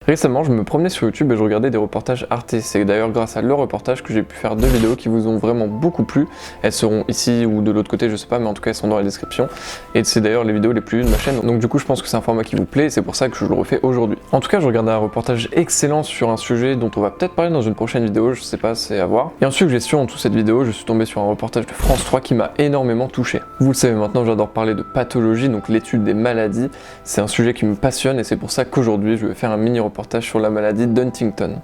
Récemment, je me promenais sur YouTube et je regardais des reportages Arte. C'est d'ailleurs grâce à leur reportage que j'ai pu faire 2 vidéos qui vous ont vraiment beaucoup plu. Elles seront ici ou de l'autre côté, je sais pas, mais en tout cas elles sont dans la description. Et c'est d'ailleurs les vidéos les plus vues de ma chaîne. Donc du coup, je pense que c'est un format qui vous plaît et c'est pour ça que je le refais aujourd'hui. En tout cas, je regardais un reportage excellent sur un sujet dont on va peut-être parler dans une prochaine vidéo, je sais pas, c'est à voir. Et ensuite, j'ai su en dessous de cette vidéo, je suis tombé sur un reportage de France 3 qui m'a énormément touché. Vous le savez maintenant, j'adore parler de pathologie, donc l'étude des maladies. C'est un sujet qui me passionne et c'est pour ça qu'aujourd'hui, je vais faire un mini reportage sur la maladie d'Huntington.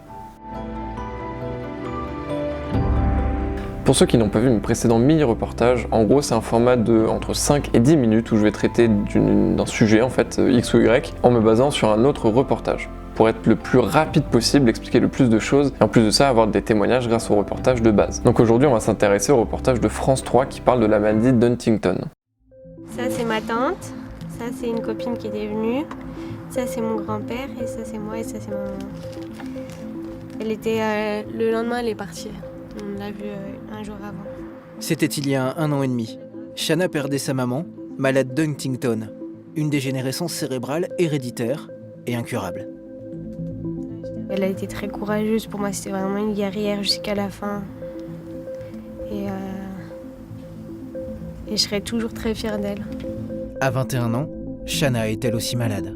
Pour ceux qui n'ont pas vu mes précédents mini-reportages, en gros c'est un format de entre 5 et 10 minutes où je vais traiter d'un sujet en fait X ou Y en me basant sur un autre reportage pour être le plus rapide possible, expliquer le plus de choses et en plus de ça avoir des témoignages grâce au reportage de base. Donc aujourd'hui on va s'intéresser au reportage de France 3 qui parle de la maladie d'Huntington. Ça c'est ma tante, ça c'est une copine qui était venue, ça c'est mon grand-père et ça c'est moi et ça c'est ma maman. Elle était le lendemain elle est partie. On l'a vu un jour avant. C'était il y a 1 an et demi. Shanna perdait sa maman, malade d'Huntington, une dégénérescence cérébrale héréditaire et incurable. Elle a été très courageuse, pour moi c'était vraiment une guerrière jusqu'à la fin. Et je serai toujours très fière d'elle. À 21 ans, Shanna est elle aussi malade.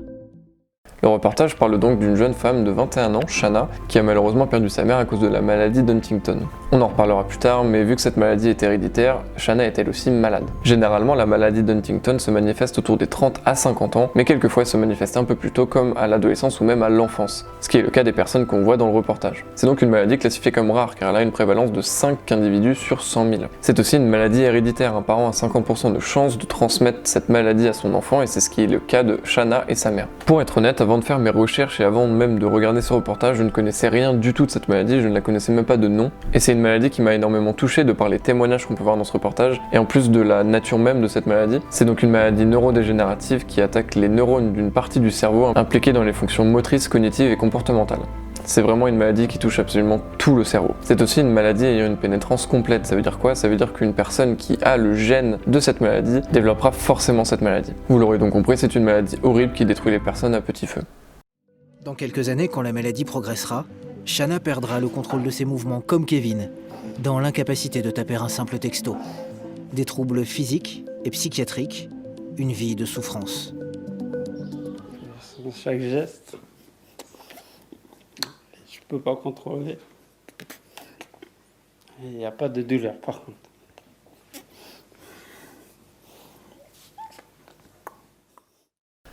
Le reportage parle donc d'une jeune femme de 21 ans, Shanna, qui a malheureusement perdu sa mère à cause de la maladie d'Huntington. On en reparlera plus tard, mais vu que cette maladie est héréditaire, Shanna est elle aussi malade. Généralement, la maladie d'Huntington se manifeste autour des 30 à 50 ans, mais quelquefois elle se manifeste un peu plus tôt comme à l'adolescence ou même à l'enfance, ce qui est le cas des personnes qu'on voit dans le reportage. C'est donc une maladie classifiée comme rare car elle a une prévalence de 5 individus sur 100 000. C'est aussi une maladie héréditaire, un parent a 50% de chance de transmettre cette maladie à son enfant et c'est ce qui est le cas de Shanna et sa mère. Pour être honnête, avant de faire mes recherches et avant même de regarder ce reportage, je ne connaissais rien du tout de cette maladie, je ne la connaissais même pas de nom. Et c'est une maladie qui m'a énormément touché de par les témoignages qu'on peut voir dans ce reportage, et en plus de la nature même de cette maladie. C'est donc une maladie neurodégénérative qui attaque les neurones d'une partie du cerveau impliquée dans les fonctions motrices, cognitives et comportementales. C'est vraiment une maladie qui touche absolument tout le cerveau. C'est aussi une maladie ayant une pénétrance complète. Ça veut dire quoi? Ça veut dire qu'une personne qui a le gène de cette maladie développera forcément cette maladie. Vous l'aurez donc compris, c'est une maladie horrible qui détruit les personnes à petit feu. Dans quelques années, quand la maladie progressera, Shanna perdra le contrôle de ses mouvements comme Kevin, dans l'incapacité de taper un simple texto. Des troubles physiques et psychiatriques, une vie de souffrance. Chaque geste, je peux pas contrôler. Il n'y a pas de douleur par contre.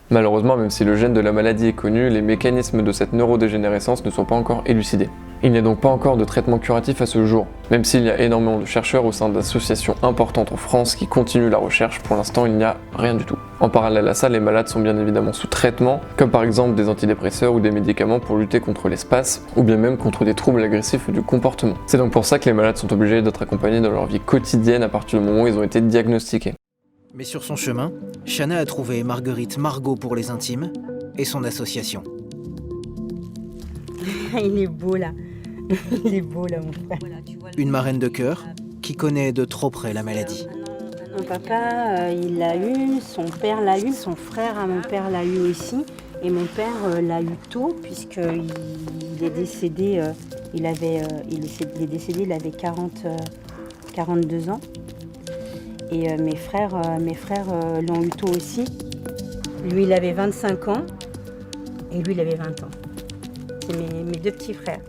Malheureusement, même si le gène de la maladie est connu, les mécanismes de cette neurodégénérescence ne sont pas encore élucidés. Il n'y a donc pas encore de traitement curatif à ce jour. Même s'il y a énormément de chercheurs au sein d'associations importantes en France qui continuent la recherche, pour l'instant il n'y a rien du tout. En parallèle à ça, les malades sont bien évidemment sous traitement, comme par exemple des antidépresseurs ou des médicaments pour lutter contre les spasmes, ou bien même contre des troubles agressifs du comportement. C'est donc pour ça que les malades sont obligés d'être accompagnés dans leur vie quotidienne à partir du moment où ils ont été diagnostiqués. Mais sur son chemin, Shanna a trouvé Marguerite Margot pour les intimes et son association. Il est beau là. Il est beau là mon frère. Une marraine de cœur qui connaît de trop près la maladie. Mon papa, il l'a eu, son père l'a eu, son frère à mon père l'a eu aussi. Et mon père l'a eu tôt puisqu'il est décédé, il est décédé, il avait 42 ans. Et mes frères l'ont eu tôt aussi. Lui, il avait 25 ans et lui, il avait 20 ans. C'est mes 2 petits frères.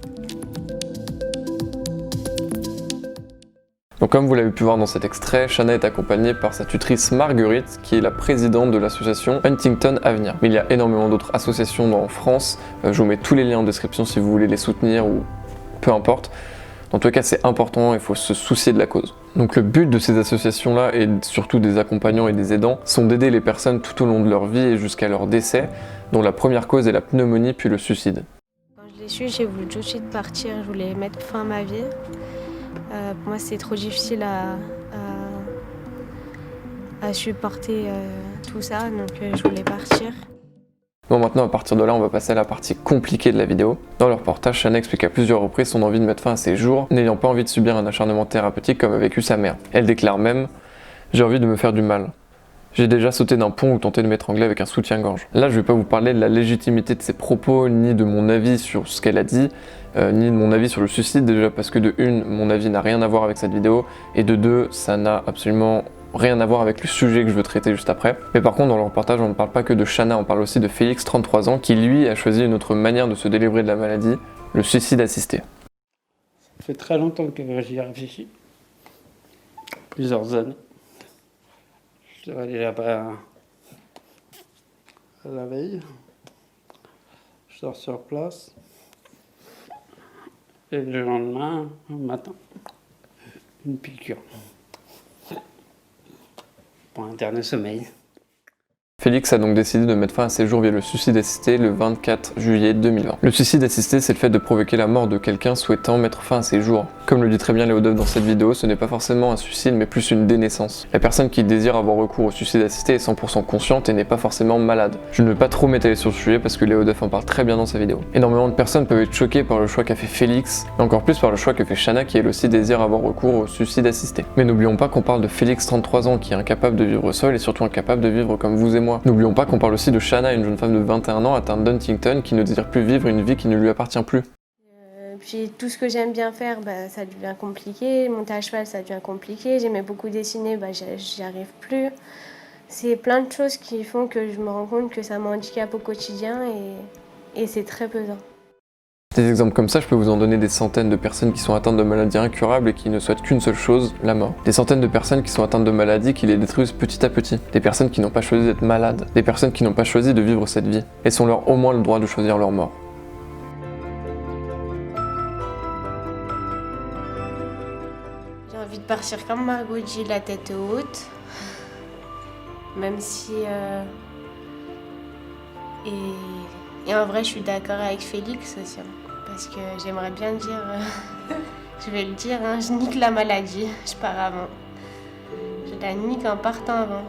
Donc comme vous l'avez pu voir dans cet extrait, Shanna est accompagnée par sa tutrice Marguerite, qui est la présidente de l'association Huntington Avenir. Mais il y a énormément d'autres associations en France, je vous mets tous les liens en description si vous voulez les soutenir ou peu importe. Dans tous les cas, c'est important, il faut se soucier de la cause. Donc le but de ces associations-là, et surtout des accompagnants et des aidants, sont d'aider les personnes tout au long de leur vie et jusqu'à leur décès, dont la première cause est la pneumonie puis le suicide. Quand je l'ai su, j'ai voulu tout de suite partir, je voulais mettre fin à ma vie. Pour moi, c'était trop difficile à supporter tout ça, donc je voulais partir. Bon, maintenant à partir de là, on va passer à la partie compliquée de la vidéo. Dans le reportage, Shanna explique à plusieurs reprises son envie de mettre fin à ses jours, n'ayant pas envie de subir un acharnement thérapeutique comme a vécu sa mère. Elle déclare même « J'ai envie de me faire du mal. J'ai déjà sauté d'un pont ou tenté de m'étrangler avec un soutien-gorge. Là, je vais pas vous parler de la légitimité de ses propos, ni de mon avis sur ce qu'elle a dit, ni de mon avis sur le suicide, déjà parce que de une, mon avis n'a rien à voir avec cette vidéo, et de deux, ça n'a absolument rien à voir avec le sujet que je veux traiter juste après. Mais par contre, dans le reportage, on ne parle pas que de Shanna, on parle aussi de Félix, 33 ans, qui lui a choisi une autre manière de se délivrer de la maladie, le suicide assisté. Ça fait très longtemps que j'y ai réfléchi. Plusieurs années. Je dois aller là-bas la veille. Je sors sur place. Et le lendemain, au matin, une piqûre. Pour un dernier sommeil. Félix a donc décidé de mettre fin à ses jours via le suicide assisté le 24 juillet 2020. Le suicide assisté, c'est le fait de provoquer la mort de quelqu'un souhaitant mettre fin à ses jours. Comme le dit très bien Léo Duff dans cette vidéo, ce n'est pas forcément un suicide mais plus une dénaissance. La personne qui désire avoir recours au suicide assisté est 100% consciente et n'est pas forcément malade. Je ne veux pas trop m'étaler sur le sujet parce que Léo Duff en parle très bien dans sa vidéo. Énormément de personnes peuvent être choquées par le choix qu'a fait Félix, et encore plus par le choix que fait Shanna qui elle aussi désire avoir recours au suicide assisté. Mais n'oublions pas qu'on parle de Félix, 33 ans, qui est incapable de vivre seul et surtout incapable de vivre comme vous et moi. N'oublions pas qu'on parle aussi de Shanna, une jeune femme de 21 ans atteinte d'Huntington qui ne désire plus vivre une vie qui ne lui appartient plus. Puis tout ce que j'aime bien faire, ça devient compliqué. Monter à cheval, ça devient compliqué. J'aimais beaucoup dessiner, j'y arrive plus. C'est plein de choses qui font que je me rends compte que ça m'handicape au quotidien et c'est très pesant. Des exemples comme ça, je peux vous en donner des centaines de personnes qui sont atteintes de maladies incurables et qui ne souhaitent qu'une seule chose, la mort. Des centaines de personnes qui sont atteintes de maladies qui les détruisent petit à petit. Des personnes qui n'ont pas choisi d'être malades. Des personnes qui n'ont pas choisi de vivre cette vie. Laissons-leur au moins le droit de choisir leur mort. J'ai envie de partir comme Margot G, la tête haute. Même si... Et en vrai, je suis d'accord avec Félix aussi. Parce que j'aimerais bien dire... je vais le dire, je nique la maladie. Je pars avant. Je la nique en partant avant.